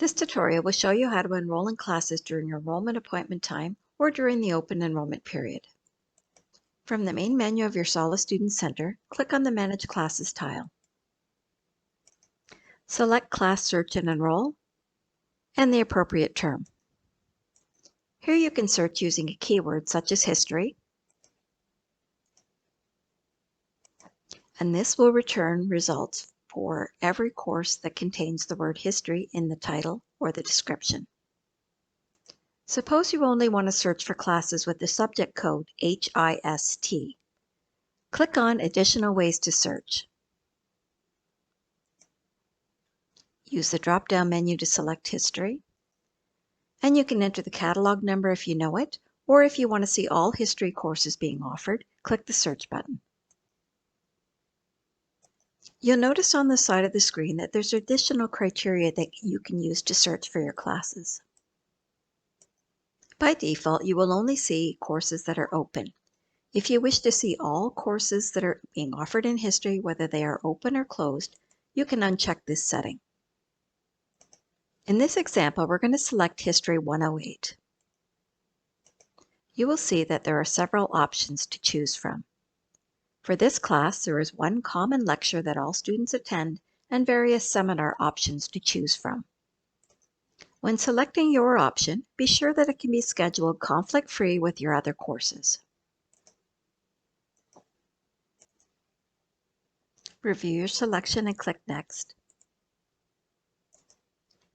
This tutorial will show you how to enroll in classes during your enrollment appointment time or during the open enrollment period. From the main menu of your SOLUS Student Center, click on the Manage Classes tile. Select Class Search and Enrol and the appropriate term. Here you can search using a keyword such as history, and this will return results for every course that contains the word history in the title or the description. Suppose you only want to search for classes with the subject code HIST. Click on Additional Ways to Search. Use the drop-down menu to select History, and you can enter the catalog number if you know it, or if you want to see all history courses being offered, click the Search button. You'll notice on the side of the screen that there's additional criteria that you can use to search for your classes. By default, you will only see courses that are open. If you wish to see all courses that are being offered in history, whether they are open or closed, you can uncheck this setting. In this example, we're going to select History 108. You will see that there are several options to choose from. For this class, there is one common lecture that all students attend and various seminar options to choose from. When selecting your option, be sure that it can be scheduled conflict-free with your other courses. Review your selection and click Next.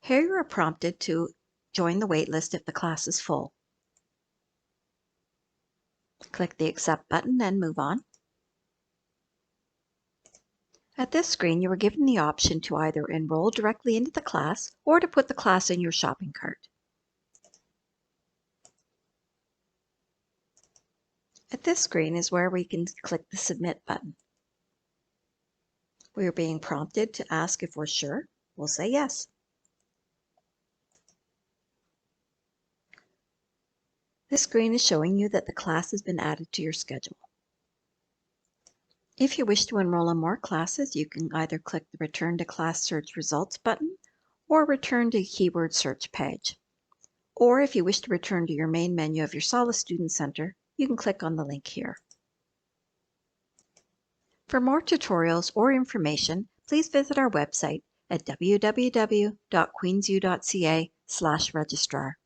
Here you are prompted to join the waitlist if the class is full. Click the Accept button and move on. At this screen, you are given the option to either enroll directly into the class or to put the class in your shopping cart. At this screen is where we can click the Submit button. We are being prompted to ask if we're sure. We'll say yes. This screen is showing you that the class has been added to your schedule. If you wish to enroll in more classes, you can either click the Return to Class Search Results button or Return to Keyword Search page. Or if you wish to return to your main menu of your SOLUS Student Center, you can click on the link here. For more tutorials or information, please visit our website at www.queensu.ca/registrar.